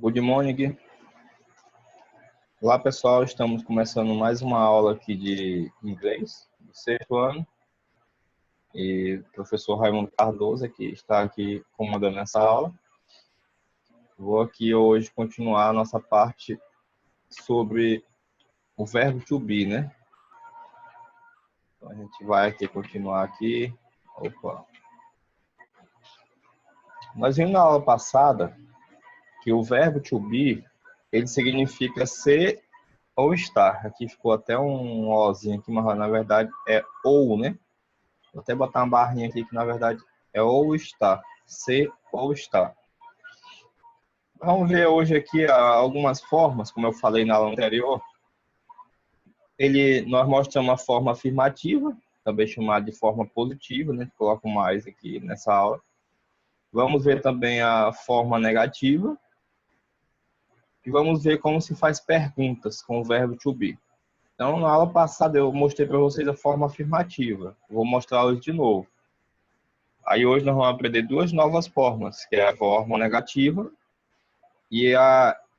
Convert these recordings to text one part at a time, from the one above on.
Good morning. Olá, pessoal. Estamos começando mais uma aula aqui de inglês do sexto ano. E o professor Raimundo Cardoso está aqui comandando essa aula. Vou aqui hoje continuar a nossa parte sobre o verbo to be, né? Então, a gente vai aqui continuar aqui. Opa. Nós vimos na aula passada que o verbo to be, ele significa ser ou estar. Aqui ficou até um ozinho aqui, mas na verdade é ou, né? Vou até botar uma barrinha aqui que na verdade é ou estar. Ser ou estar. Vamos ver hoje aqui algumas formas, como eu falei na aula anterior. Nós mostramos a forma afirmativa, também chamada de forma positiva, né? Coloco mais aqui nessa aula. Vamos ver também a forma negativa. E vamos ver como se faz perguntas com o verbo to be. Então, na aula passada eu mostrei para vocês a forma afirmativa. Vou mostrar hoje de novo. Aí hoje nós vamos aprender duas novas formas, que é a forma negativa e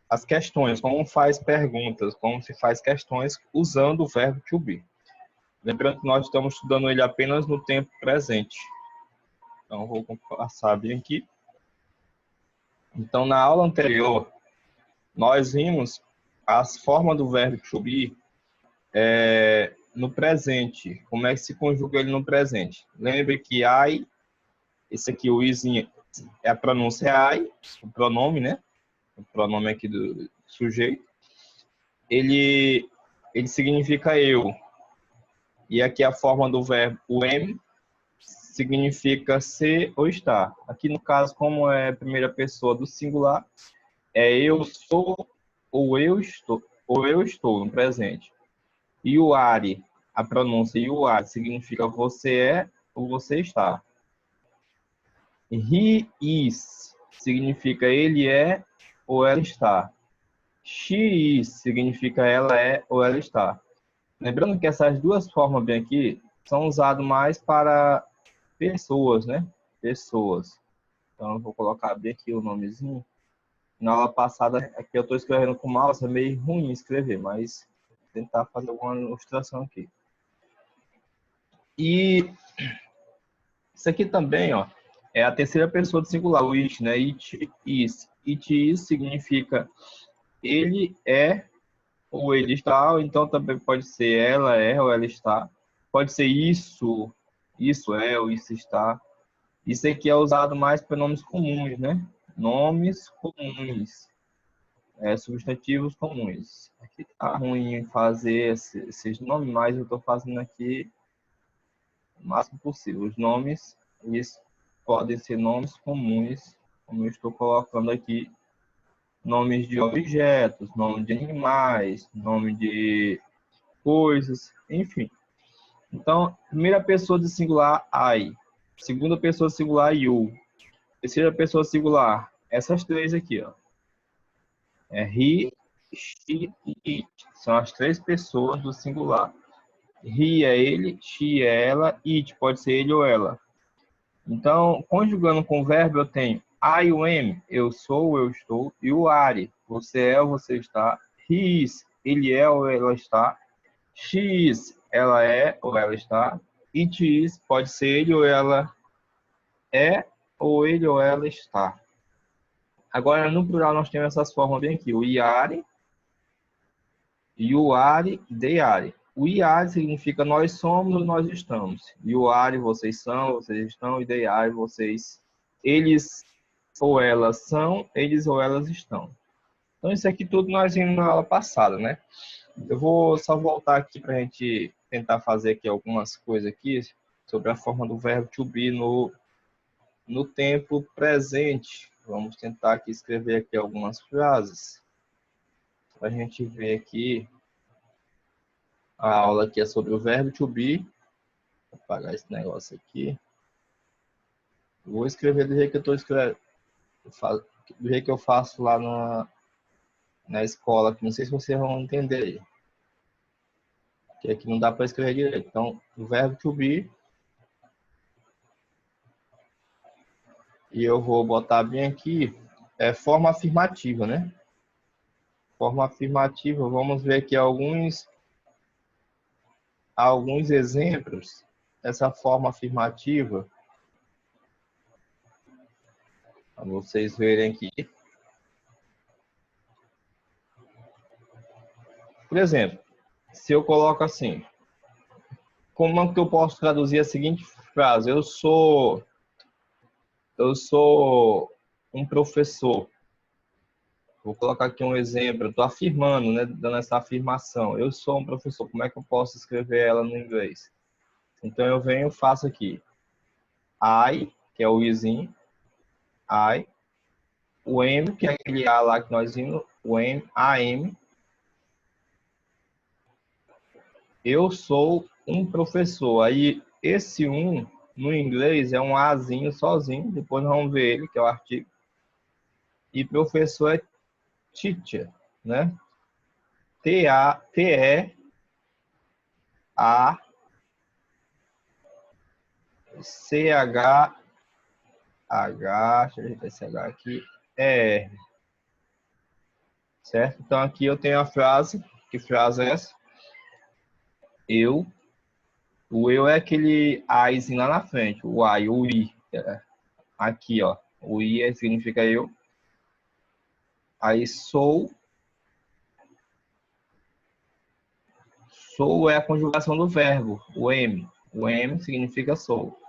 as questões, como faz perguntas, como se faz questões usando o verbo to be. Lembrando que nós estamos estudando ele apenas no tempo presente. Então, vou passar bem aqui. Então, na aula anterior, nós vimos as formas do verbo to be no presente. Como é que se conjuga ele no presente? Lembre que I, esse aqui, o izinho, é a pronúncia I, o pronome, né? O pronome aqui do sujeito. Ele significa eu. E aqui a forma do verbo, o am, significa ser ou estar. Aqui no caso, como é a primeira pessoa do singular, é eu sou ou eu estou no presente. E o are, a pronúncia you are, significa você é ou você está. He is significa ele é ou ela está. She is significa ela é ou ela está. Lembrando que essas duas formas bem aqui são usadas mais para pessoas, né? Pessoas. Então eu vou colocar bem aqui o nomezinho. Na aula passada, aqui eu estou escrevendo com mouse, é meio ruim escrever, mas vou tentar fazer alguma ilustração aqui. E isso aqui também, ó, é a terceira pessoa do singular, o it, né? It is. It is significa ele é ou ele está, ou então também pode ser ela é ou ela está. Pode ser isso é ou isso está. Isso aqui é usado mais para nomes comuns, né? Nomes comuns. Substantivos comuns. Aqui tá ruim fazer esses nomes, mas eu estou fazendo aqui o máximo possível. Os nomes, eles podem ser nomes comuns, como eu estou colocando aqui. Nomes de objetos, nome de animais, nome de coisas, enfim. Então, primeira pessoa do singular, I. Segunda pessoa do singular, you. Terceira pessoa singular, essas três aqui, ó. He, she e it. São as três pessoas do singular. He é ele, she é ela, it pode ser ele ou ela. Então, conjugando com o verbo, eu tenho I am, eu sou, eu estou, e o are, você é ou você está. He is, ele é ou ela está. She is, ela é ou ela está. It is, pode ser ele ou ela é, ou ele ou ela está. Agora, no plural, nós temos essas formas bem aqui. O we are, you are, they are. O we are significa nós somos, nós estamos. You are, vocês são, vocês estão. E they are, vocês, eles ou elas são, eles ou elas estão. Então, isso aqui tudo nós vimos na aula passada, né? Eu vou só voltar aqui para a gente tentar fazer aqui algumas coisas aqui sobre a forma do verbo to be no tempo presente. Vamos tentar aqui escrever aqui algumas frases para a gente ver aqui. A aula aqui é sobre o verbo to be. Vou apagar esse negócio aqui. Vou escrever do jeito que eu estou escrevendo. Do jeito que eu faço lá na escola. Não sei se vocês vão entender aí. Porque aqui não dá para escrever direito. Então, o verbo to be. E eu vou botar bem aqui. forma afirmativa, né? Forma afirmativa, vamos ver aqui alguns exemplos dessa forma afirmativa, para vocês verem aqui. Por exemplo, se eu coloco assim, como é que eu posso traduzir a seguinte frase? Eu sou um professor. Vou colocar aqui um exemplo. Eu estou afirmando, né? Dando essa afirmação. Eu sou um professor. Como é que eu posso escrever ela no inglês? Então eu venho e faço aqui. I, que é o izinho. I. O M, que é aquele A lá que nós vimos. O M, AM. Eu sou um professor. Aí esse um no inglês é um Azinho sozinho. Depois nós vamos ver ele, que é o artigo. E professor é teacher, né? T-E-A-C-H, deixa eu ver esse H aqui, R, certo? Então aqui eu tenho a frase, que frase é essa? Eu, o eu é aquele Izinho lá na frente, o I, o I, aqui ó, o I significa eu, aí sou é a conjugação do verbo, o M significa sou.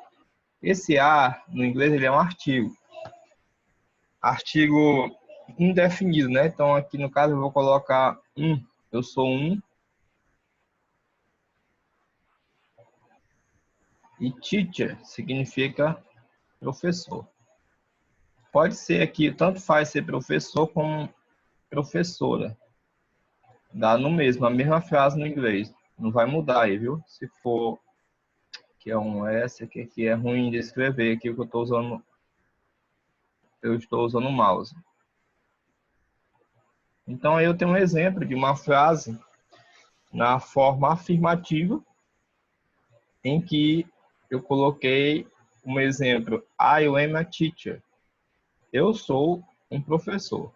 Esse A, no inglês, ele é um artigo indefinido, né? Então, aqui no caso, eu vou colocar eu sou um, e teacher significa professor. Pode ser aqui, tanto faz ser professor como professora. Dá no mesmo, a mesma frase no inglês. Não vai mudar aí, viu? Se for que é um S, que é ruim de escrever, aqui que eu estou usando o mouse. Então, aí eu tenho um exemplo de uma frase na forma afirmativa, em que eu coloquei um exemplo. I am a teacher. Eu sou um professor.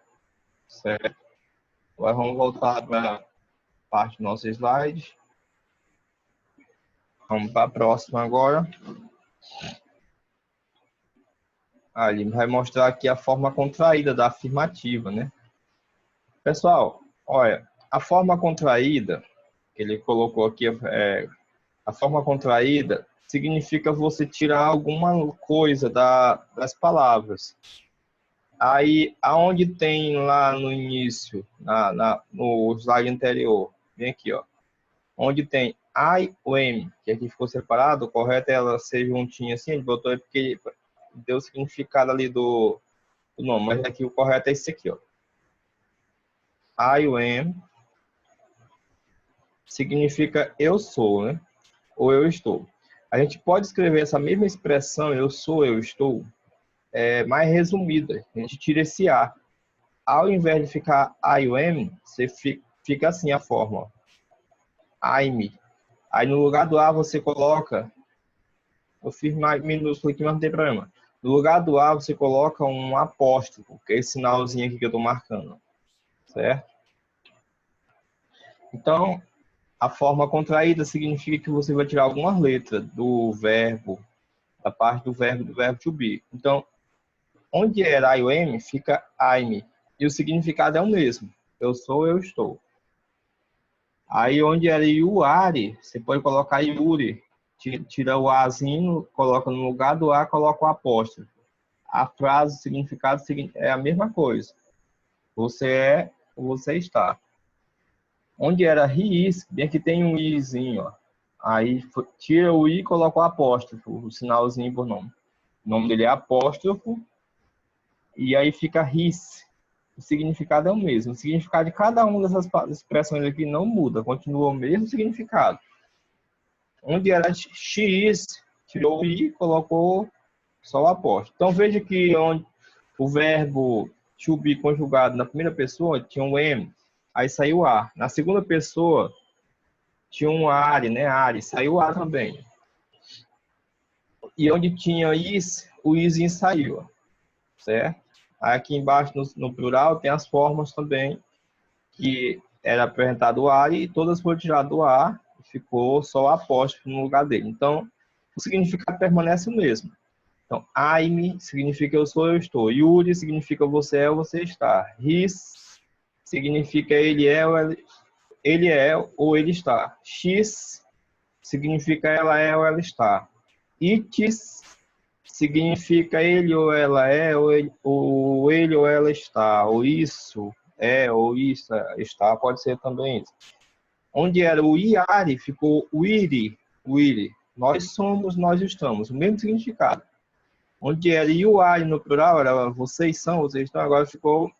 Certo? Agora vamos voltar para a parte do nosso slide. Vamos para a próxima agora. Ele vai mostrar aqui a forma contraída da afirmativa, né? Pessoal, olha, a forma contraída, que ele colocou aqui, a forma contraída significa você tirar alguma coisa das palavras. Aí, aonde tem lá no início, no slide anterior, vem aqui, ó, onde tem I, o M, que aqui ficou separado, o correto é ela ser juntinha assim, ele botou aí porque deu o significado ali do nome, mas aqui o correto é esse aqui, ó. I, o M, significa eu sou, né? Ou eu estou. A gente pode escrever essa mesma expressão, eu sou, eu estou, mais resumida. A gente tira esse A. Ao invés de ficar I, o M, você fica assim a forma. I'm. Aí no lugar do A você coloca, eu fiz mais minúsculo aqui, mas não tem problema. No lugar do A você coloca um apóstrofo, que é esse sinalzinho aqui que eu estou marcando. Certo? Então, a forma contraída significa que você vai tirar algumas letras do verbo, da parte do verbo to be. Então, onde era I, o M, fica I'm. E o significado é o mesmo. Eu sou, eu estou. Aí onde era Yuari, você pode colocar Yuri. Tira o Azinho, coloca no lugar do A, coloca o apóstrofo. A frase, o significado é a mesma coisa. Você é, você está. Onde era he is, bem aqui tem um izinho, ó. Aí tira o i e coloca o apóstrofo, o sinalzinho por nome. O nome dele é apóstrofo. E aí fica his. O significado é o mesmo. O significado de cada uma dessas expressões aqui não muda, continua o mesmo significado. Onde era she is, tirou o i, colocou só o apóstrofo. Então veja que onde o verbo to be conjugado na primeira pessoa tinha um M, aí saiu A. Na segunda pessoa tinha um are, né? Are, saiu A também. E onde tinha is, o isinho saiu, certo? Aqui embaixo, no plural, tem as formas também, que era apresentado o ar e todas foram tiradas do ar, ficou só o apóstrofo no lugar dele. Então, o significado permanece o mesmo. Então, Aime significa eu sou, eu estou. Yuri significa você é, você está. His significa ele é ou ele está. X significa ela é ou ela está. Itis significa ele ou ela é, ou ele ou ela está. Ou isso é, ou isso está, pode ser também isso. Onde era o iari, ficou o iri, o iri. Nós somos, nós estamos. O mesmo significado. Onde era iuari no plural, era vocês são, vocês estão. Agora ficou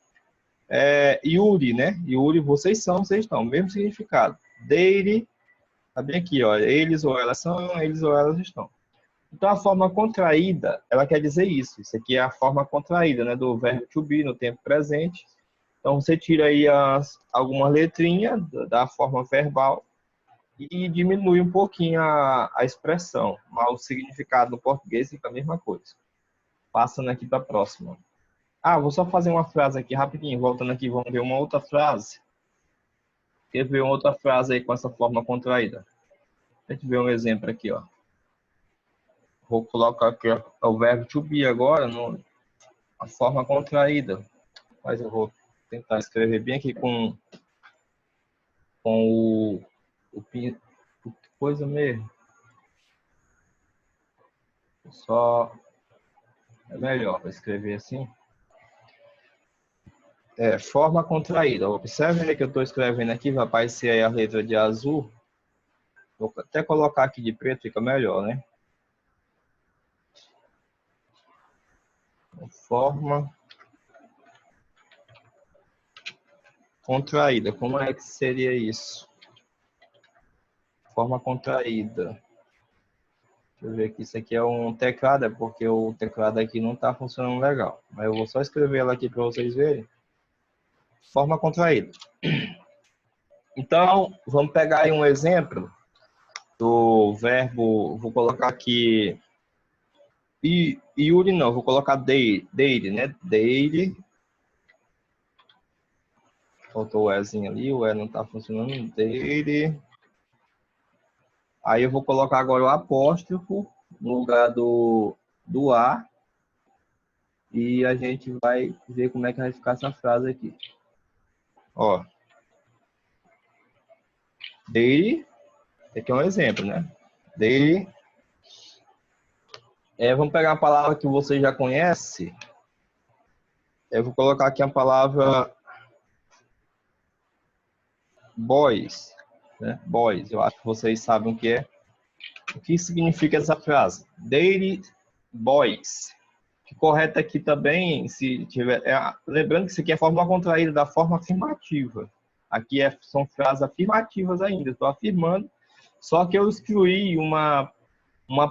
iuri, né? Iuri, vocês são, vocês estão. Mesmo significado. Deire, tá bem aqui, ó. Eles ou elas são, eles ou elas estão. Então, a forma contraída, ela quer dizer isso. Isso aqui é a forma contraída, né? Do verbo to be no tempo presente. Então, você tira aí algumas letrinhas da forma verbal e diminui um pouquinho a expressão. Mas o significado no português fica a mesma coisa. Passando aqui para a próxima. Vou só fazer uma frase aqui rapidinho. Voltando aqui, vamos ver uma outra frase. Quer ver uma outra frase aí com essa forma contraída? A gente vê um exemplo aqui, ó. Vou colocar aqui o verbo to be agora, a forma contraída. Mas eu vou tentar escrever bem aqui com o coisa mesmo. Só é melhor para escrever assim. Forma contraída. Observe que eu estou escrevendo aqui, vai aparecer aí a letra de azul. Vou até colocar aqui de preto, fica melhor, né? Forma contraída. Como é que seria isso? Forma contraída. Deixa eu ver aqui. Isso aqui é um teclado, é porque o teclado aqui não está funcionando legal. Mas eu vou só escrever ela aqui para vocês verem. Forma contraída. Então, vamos pegar aí um exemplo do verbo. Vou colocar aqui. Yuri não, vou colocar dele, né? Dele. Faltou o Ezinho ali, o E não está funcionando. Dele. Aí eu vou colocar agora o apóstrofo no lugar do A. E a gente vai ver como é que vai ficar essa frase aqui. Ó. Dele. Aqui é um exemplo, né? Dele. Vamos pegar uma palavra que você já conhece. Eu vou colocar aqui a palavra boys. Né? Boys. Eu acho que vocês sabem o que é. O que significa essa frase? Daily boys. O correto aqui também, se tiver, lembrando que isso aqui é a forma contraída da forma afirmativa. Aqui são frases afirmativas ainda. Estou afirmando, só que eu excluí uma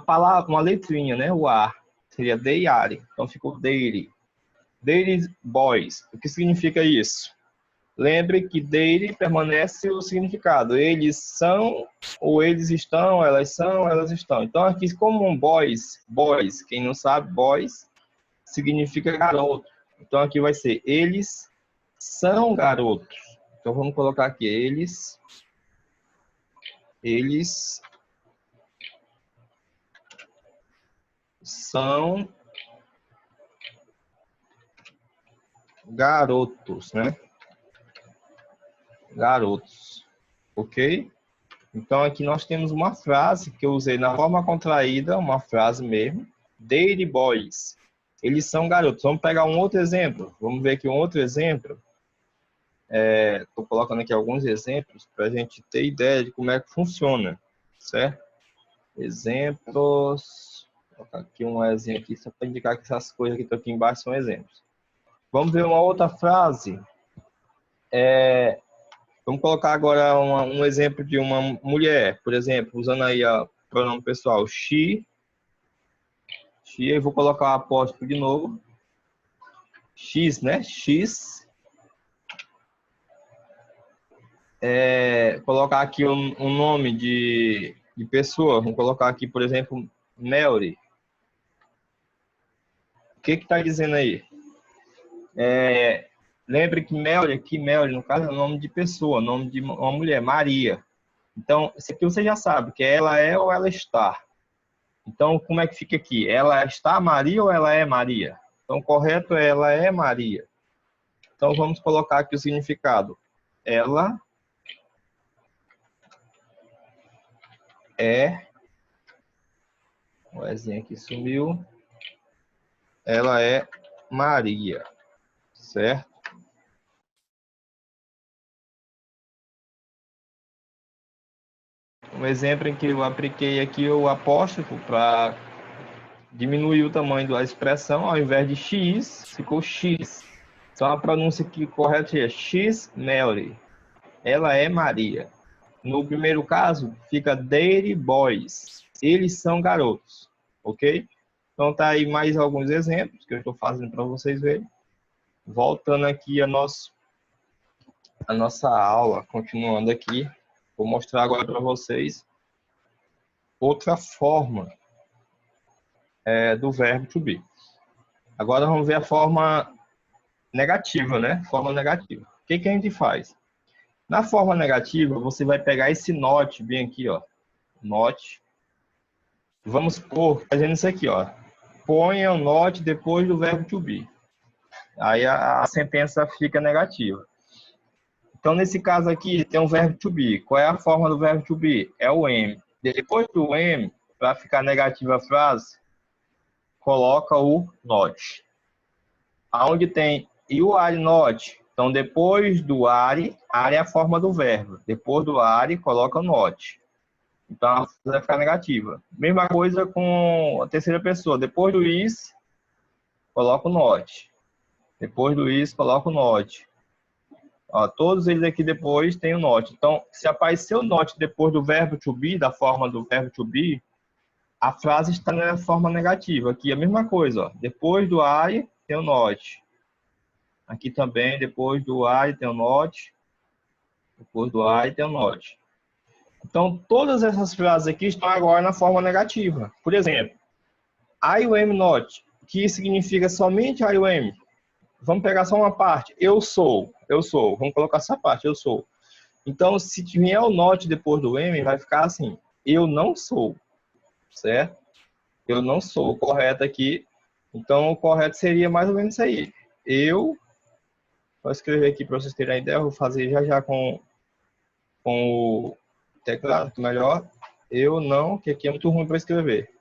palavra, uma letrinha, né? O ar. Seria dayari. Então ficou daily. Daily boys. O que significa isso? Lembre que daily permanece o significado. Eles são, ou eles estão, elas são, elas estão. Então, aqui, como um boys, quem não sabe, boys significa garoto. Então, aqui vai ser eles são garotos. Então, vamos colocar aqui eles são garotos, né? Garotos. Ok? Então, aqui nós temos uma frase que eu usei na forma contraída, uma frase mesmo. Daily boys. Eles são garotos. Vamos pegar um outro exemplo. Vamos ver aqui um outro exemplo. Estou colocando aqui alguns exemplos para a gente ter ideia de como é que funciona. Certo? Exemplos. Vou colocar aqui um exemplo aqui, só para indicar que essas coisas que estão aqui embaixo são exemplos. Vamos ver uma outra frase. Vamos colocar agora um exemplo de uma mulher, por exemplo, usando aí o pronome pessoal, she, eu vou colocar o apóstrofo de novo, x, né, x, colocar aqui um nome de pessoa, vamos colocar aqui, por exemplo, Mary. O que está dizendo aí? Lembre que Melly, no caso, é o nome de pessoa, nome de uma mulher, Maria. Então, isso aqui você já sabe, que ela é ou ela está. Então, como é que fica aqui? Ela está Maria ou ela é Maria? Então, o correto é ela é Maria. Então, vamos colocar aqui o significado. Ela é... O Ezinho aqui sumiu. Ela é Maria, certo? Um exemplo em que eu apliquei aqui o apóstrofo para diminuir o tamanho da expressão, ao invés de X, ficou X. Então a pronúncia aqui correta é X Mary. Ela é Maria. No primeiro caso, fica They boys. Eles são garotos. Ok? Então tá aí mais alguns exemplos que eu estou fazendo para vocês verem. Voltando aqui a nossa aula, continuando aqui, vou mostrar agora para vocês outra forma do verbo to be. Agora vamos ver a forma negativa, né? Forma negativa. O que a gente faz? Na forma negativa, você vai pegar esse not bem aqui, ó. Not. Vamos pôr, fazendo isso aqui, ó. Ponha o not depois do verbo to be. Aí a sentença fica negativa. Então, nesse caso aqui, tem um verbo to be. Qual é a forma do verbo to be? É o am. Depois do am, para ficar negativa a frase, coloca o not. Aonde tem you are not. Então, depois do are é a forma do verbo. Depois do are, coloca o not. Então, a frase vai ficar negativa. Mesma coisa com a terceira pessoa. Depois do is, coloca o not. Depois do is, coloca o not. Ó, todos eles aqui depois tem o not. Então, se aparecer o not depois do verbo to be, da forma do verbo to be, a frase está na forma negativa. Aqui a mesma coisa. Ó. Depois do are, tem o not. Aqui também, depois do are, tem o not. Depois do are, tem o not. Então, todas essas frases aqui estão agora na forma negativa. Por exemplo, I am not, que significa somente I am. Vamos pegar só uma parte. Eu sou. Vamos colocar essa parte, eu sou. Então, se vier o not depois do am, vai ficar assim. Eu não sou. Certo? Eu não sou. O correto aqui. Então, o correto seria mais ou menos isso aí. Vou escrever aqui para vocês terem a ideia. Eu vou fazer já com o teclado melhor. Eu não, que aqui é muito ruim para escrever.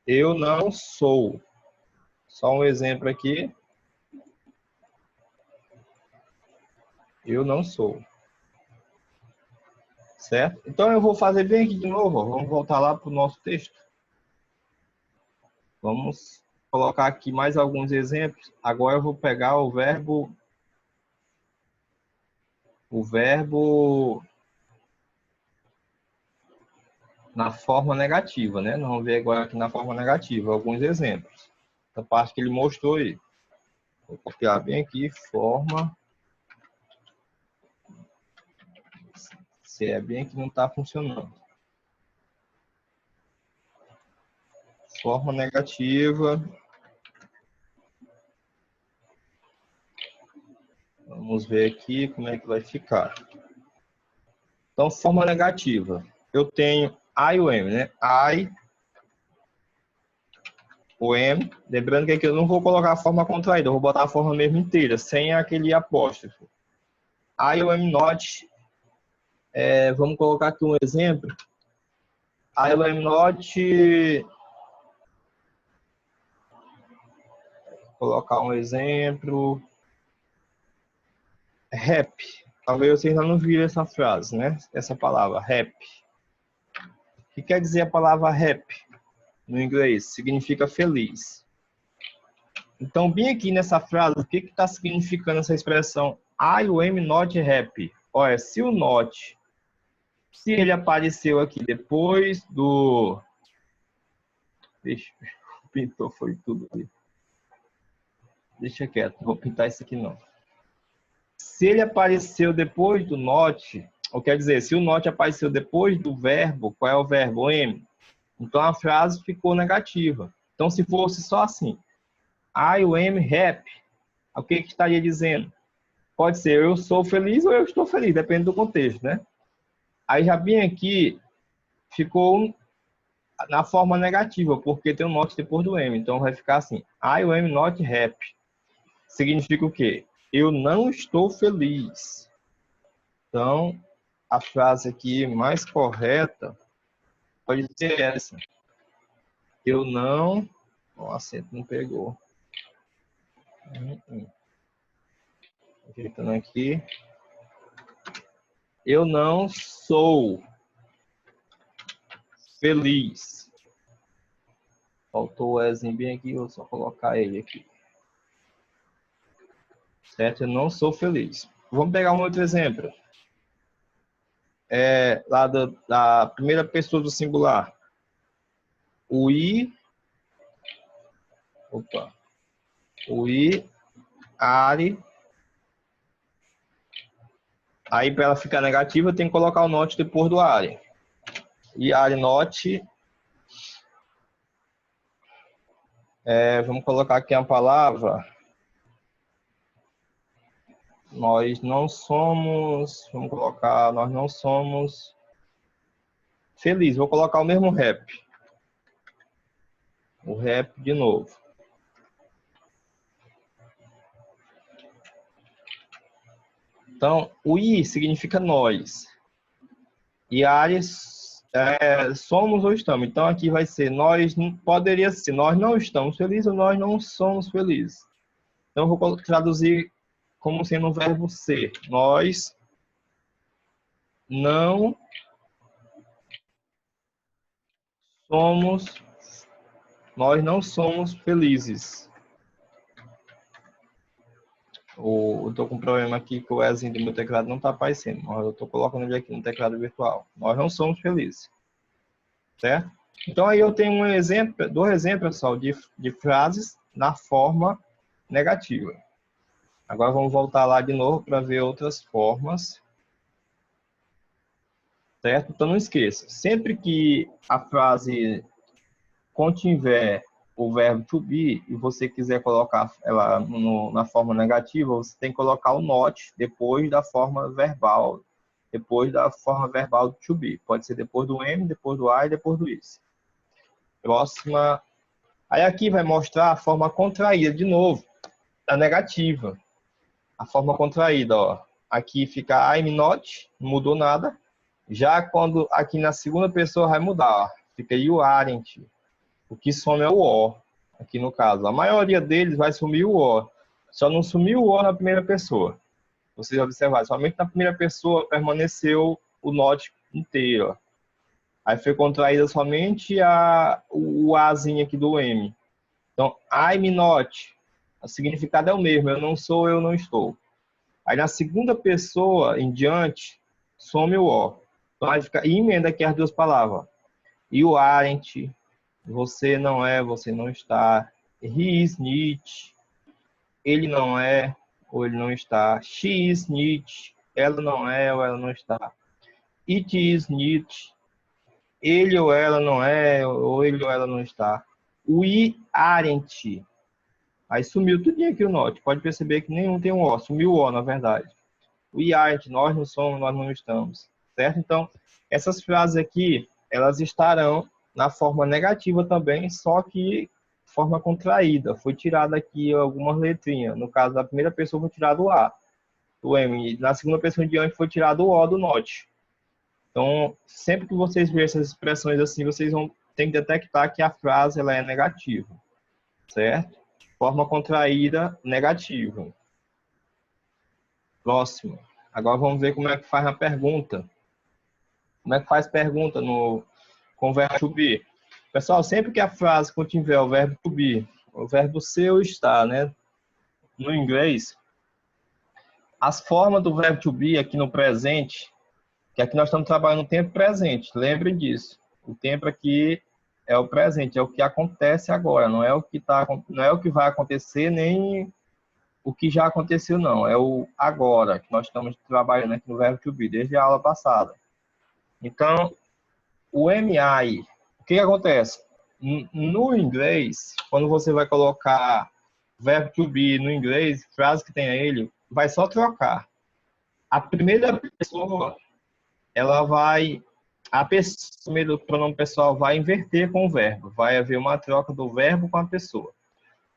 Eu não sou. Só um exemplo aqui. Eu não sou. Certo? Então, eu vou fazer bem aqui de novo. Ó. Vamos voltar lá para o nosso texto. Vamos colocar aqui mais alguns exemplos. Agora eu vou pegar o verbo na forma negativa, né? Vamos ver agora aqui na forma negativa alguns exemplos. Essa parte que ele mostrou aí. Vou copiar bem aqui, forma. Se é bem que não está funcionando. Forma negativa. Vamos ver aqui como é que vai ficar. Então, forma negativa. Eu tenho I o am, né? I o am. Lembrando que aqui eu não vou colocar a forma contraída, eu vou botar a forma mesmo inteira, sem aquele apóstrofo. I am not. Vamos colocar aqui um exemplo. I am not. Colocar um exemplo. Happy. Talvez vocês ainda não viram essa frase, né? Essa palavra, happy. O que quer dizer a palavra happy no inglês? Significa feliz. Então, bem aqui nessa frase, o que está significando essa expressão I am not happy? Olha, se o not, se ele apareceu aqui depois do... Deixa, o pintor foi tudo ali. Deixa quieto, não vou pintar isso aqui não. Se ele apareceu depois do not, ou quer dizer, se o not apareceu depois do verbo, qual é o verbo? Am. Então a frase ficou negativa. Então se fosse só assim, I am happy, O que que estaria dizendo? Pode ser eu sou feliz ou eu estou feliz, depende do contexto, né? Aí já bem aqui, ficou na forma negativa, porque tem um not depois do am. Então vai ficar assim, I am not happy. Significa o quê? Eu não estou feliz. Então, a frase aqui mais correta pode ser essa. Eu não... O acento não pegou. Ajeitando aqui. Eu não sou feliz. Faltou o Ezinho bem aqui, vou só colocar ele aqui. Certo? Eu não sou feliz. Vamos pegar um outro exemplo. Lá da primeira pessoa do singular. We are. Aí, para ela ficar negativa, tem que colocar o not depois do are. E are not. Vamos colocar aqui a palavra. Nós não somos. Vamos colocar. Nós não somos felizes. Vou colocar o mesmo rap. O rap de novo. Então, o I significa nós. E Ares, somos ou estamos. Então, aqui vai ser nós, poderia ser nós não estamos felizes ou nós não somos felizes. Então, eu vou traduzir como sendo o verbo ser. Nós não somos felizes. Eu estou com um problema aqui que o Ezinho do meu teclado não está aparecendo, mas eu estou colocando ele aqui no teclado virtual. Nós não somos felizes. Certo? Então, aí eu tenho dois exemplos, pessoal, de frases na forma negativa. Agora vamos voltar lá de novo para ver outras formas. Certo? Então, não esqueça, sempre que a frase contiver o verbo to be e você quiser colocar ela na forma negativa, você tem que colocar o not depois da forma verbal, depois da forma verbal do to be. Pode ser depois do am, depois do are e depois do is. Próxima. Aí aqui vai mostrar a forma contraída de novo, da negativa. A forma contraída, ó. Aqui fica I'm not, não mudou nada. Já quando aqui na segunda pessoa vai mudar, ó. Fica you aren't. O que some é o O, aqui no caso. A maioria deles vai sumir o O. Só não sumiu o O na primeira pessoa. Vocês observaram, somente na primeira pessoa permaneceu o not inteiro. Ó. Aí foi contraída somente o Azinho aqui do M. Então, I'm not. O significado é o mesmo. Eu não sou, eu não estou. Aí na segunda pessoa em diante, some o O. Então, aí fica, e emenda aqui as duas palavras. You aren't. Você não é, você não está. He is not. Ele não é, ou ele não está. She is not. Ela não é, ou ela não está. It is not. Ele ou ela não é, ou ele ou ela não está. We aren't. Aí sumiu tudinho aqui o not. Pode perceber que nenhum tem um O. Sumiu o O, na verdade. We aren't. Nós não somos, nós não estamos. Certo? Então, essas frases aqui, elas estarão na forma negativa também, só que forma contraída. Foi tirada aqui algumas letrinhas. No caso da primeira pessoa foi tirado o A, do M. Na segunda pessoa em diante foi tirado o O do not. Então, sempre que vocês verem essas expressões assim, vocês vão ter que detectar que a frase ela é negativa. Certo? Forma contraída, negativa. Próximo. Agora vamos ver como é que faz na pergunta. Como é que faz pergunta com o verbo to be? Pessoal, sempre que a frase contiver o verbo to be, o verbo ser ou estar, né? No inglês, as formas do verbo to be aqui no presente, que aqui nós estamos trabalhando no tempo presente, lembrem disso. O tempo aqui é o presente, é o que acontece agora, não é o que vai acontecer, nem o que já aconteceu, não. É o agora, que nós estamos trabalhando aqui no verbo to be, desde a aula passada. Então, o MI, o que acontece? No inglês, quando você vai colocar verbo to be no inglês, frase que tenha ele, vai só trocar. A primeira pessoa, ela vai... o primeiro pronome pessoal vai inverter com o verbo. Vai haver uma troca do verbo com a pessoa.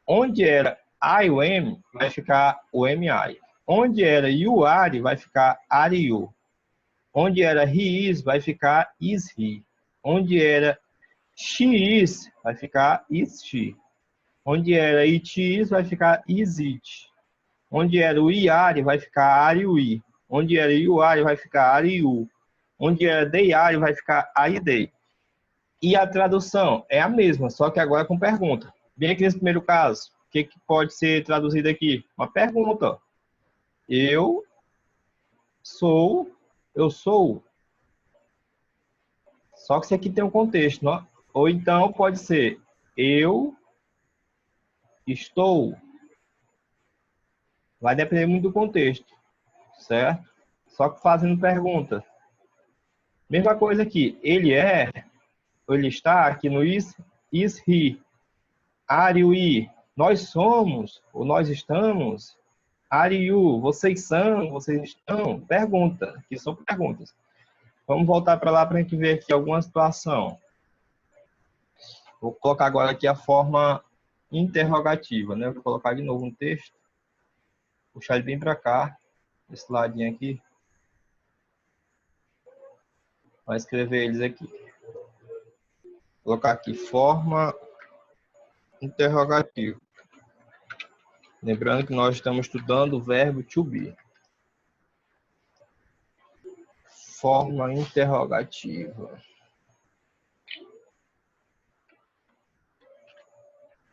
Onde era I, o am, vai ficar o am, I. Onde era you are, vai ficar are you. Onde era he is, vai ficar is he. Onde era she is, vai ficar is she. Onde era it is, vai ficar is it. Onde era o we are, vai ficar are we. Onde era you are, vai ficar are you. Onde era they are, vai ficar are they. E a tradução é a mesma, só que agora com pergunta. Bem aqui nesse primeiro caso, o que pode ser traduzido aqui? Uma pergunta. Eu sou. Só que isso aqui tem um contexto, não? Ou então pode ser eu estou. Vai depender muito do contexto, certo? Só que fazendo pergunta. Mesma coisa aqui. Ele é, ou ele está aqui no is he. Are we? Nós somos, ou nós estamos. Are you? Vocês são, vocês estão. Pergunta. Aqui são perguntas. Vamos voltar para lá para a gente ver aqui alguma situação. Vou colocar agora aqui a forma interrogativa, né? Vou colocar de novo um texto. Puxar ele bem para cá, esse ladinho aqui. Vai escrever eles aqui. Vou colocar aqui forma interrogativa. Lembrando que nós estamos estudando o verbo to be. Forma interrogativa.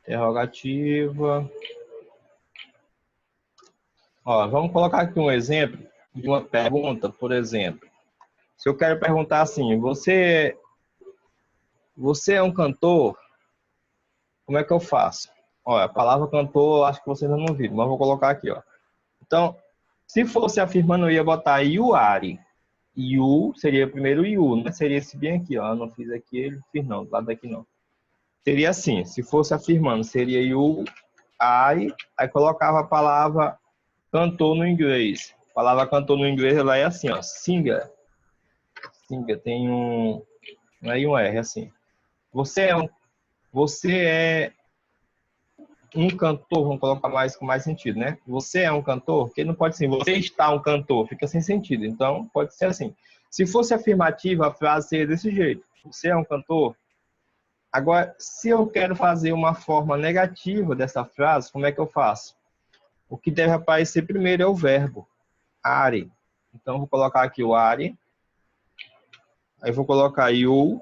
Interrogativa. Ó, vamos colocar aqui um exemplo de uma pergunta, por exemplo. Se eu quero perguntar assim, você é um cantor? Como é que eu faço? Olha, a palavra cantor, acho que vocês não viram, mas vou colocar aqui, ó. Então, se fosse afirmando, eu ia botar you are. You seria primeiro you, né? Seria esse bem aqui, ó. Eu não fiz aqui, ele fiz não, do lado daqui não. Seria assim, se fosse afirmando, seria you, I, aí colocava a palavra cantor no inglês. A palavra cantor no inglês, ela é assim, ó, singer. Singer, tem um... aí um R, assim. Você é um cantor, vamos colocar mais com mais sentido, né? Você é um cantor, porque não pode ser, você está um cantor, fica sem sentido. Então, pode ser assim. Se fosse afirmativa, a frase seria desse jeito. Você é um cantor? Agora, se eu quero fazer uma forma negativa dessa frase, como é que eu faço? O que deve aparecer primeiro é o verbo, are. Então, vou colocar aqui o are. Aí vou colocar you,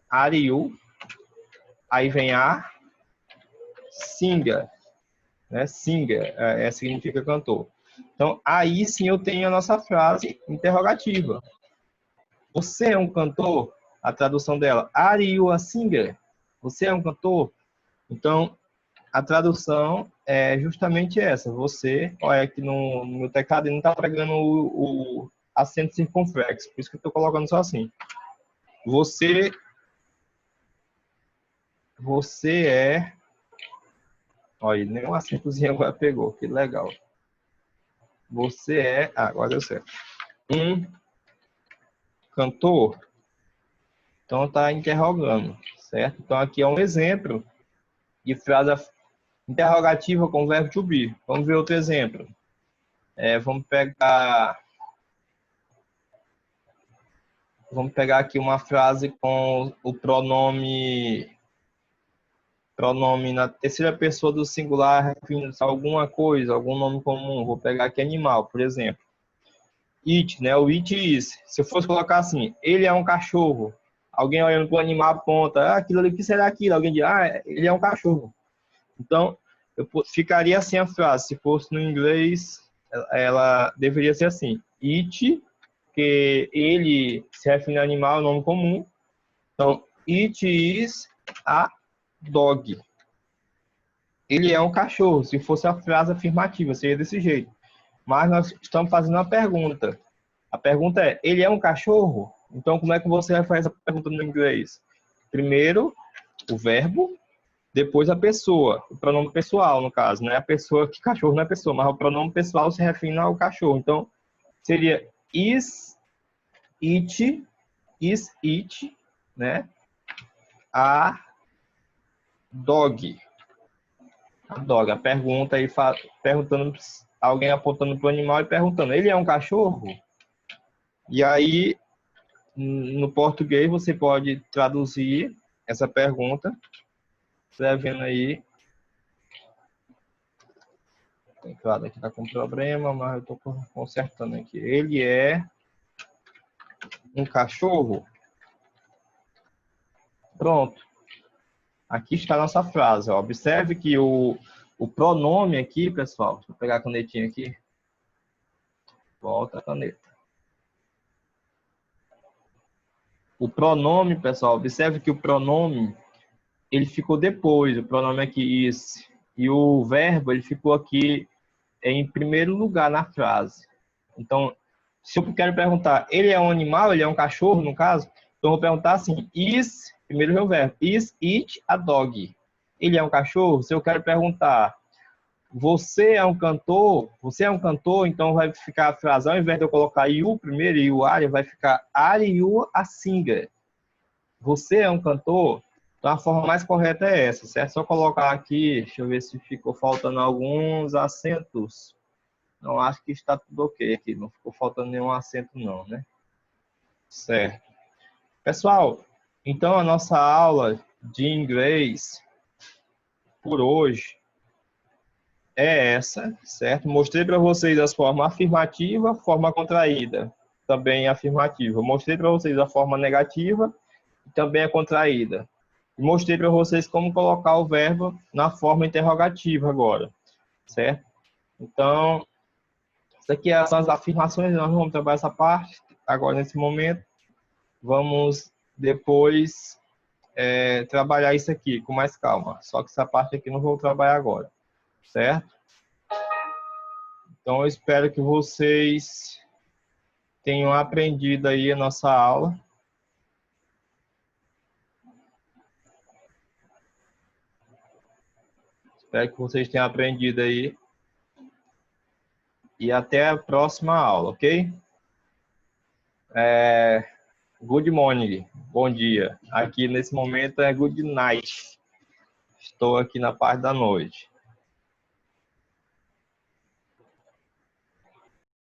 are you. Aí vem a singer, né? Singer significa cantor. Então, aí sim eu tenho a nossa frase interrogativa. Você é um cantor? A tradução dela, are you a singer? Você é um cantor? Então, a tradução é justamente essa. Você, olha aqui no meu teclado, ele não está pregando o acento circunflexo, por isso que eu estou colocando só assim. Você é... Olha, nem um acentozinho agora pegou, que legal. Você é... agora deu certo. Um cantor? Então está interrogando, certo? Então aqui é um exemplo de frase interrogativa com o verbo to be. Vamos ver outro exemplo. Vamos pegar aqui uma frase com o pronome na terceira pessoa do singular referindo-se a alguma coisa, algum nome comum. Vou pegar aqui animal, por exemplo. It, né? O it is. Se eu fosse colocar assim, ele é um cachorro. Alguém olhando para o animal aponta, aquilo ali, o que será aquilo? Alguém diz, ele é um cachorro. Então, ficaria assim a frase. Se fosse no inglês, ela deveria ser assim. It, que ele se refere ao animal, é um nome comum. Então, it is a dog. Ele é um cachorro. Se fosse a frase afirmativa, seria desse jeito. Mas nós estamos fazendo uma pergunta. A pergunta é, ele é um cachorro? Então, como é que você vai fazer essa pergunta no inglês? Primeiro, o verbo. depois a pessoa, o pronome pessoal, no caso, né? A pessoa, que cachorro não é pessoa, mas o pronome pessoal se refere ao cachorro. Então, seria is it, né? A dog. A dog. A pergunta aí, perguntando, alguém apontando para o animal e perguntando, ele é um cachorro? E aí, no português, você pode traduzir essa pergunta, escrevendo aí. O teclado aqui está com problema, mas eu estou consertando aqui. Ele é um cachorro? Pronto. Aqui está a nossa frase. Ó. Observe que o pronome aqui, pessoal, deixa eu pegar a canetinha aqui. Volta a caneta. O pronome, pessoal, observe que o pronome, ele ficou depois. O pronome aqui, is. E o verbo, ele ficou aqui em primeiro lugar na frase. Então, se eu quero perguntar, ele é um animal, ele é um cachorro, no caso, então eu vou perguntar assim, primeiro é o verbo, is it a dog? Ele é um cachorro? Se eu quero perguntar, você é um cantor? Você é um cantor, então vai ficar a frase, ao invés de eu colocar you primeiro e you are, vai ficar are you a singer? Você é um cantor? Então a forma mais correta é essa, certo? Só colocar aqui, deixa eu ver se ficou faltando alguns acentos. Não, acho que está tudo ok aqui, não ficou faltando nenhum acento não, né? Certo. Pessoal, então a nossa aula de inglês por hoje é essa, certo? Mostrei para vocês as formas afirmativa, forma contraída, também afirmativa. Mostrei para vocês a forma negativa e também a contraída. E mostrei para vocês como colocar o verbo na forma interrogativa agora, certo? Então, isso aqui são as afirmações, nós vamos trabalhar essa parte agora nesse momento. Vamos depois trabalhar isso aqui com mais calma. Só que essa parte aqui não vou trabalhar agora, certo? Então, eu espero que vocês tenham aprendido aí a nossa aula. Espero que vocês tenham aprendido aí. E até a próxima aula, ok? Good morning, bom dia. Aqui nesse momento é good night. Estou aqui na parte da noite.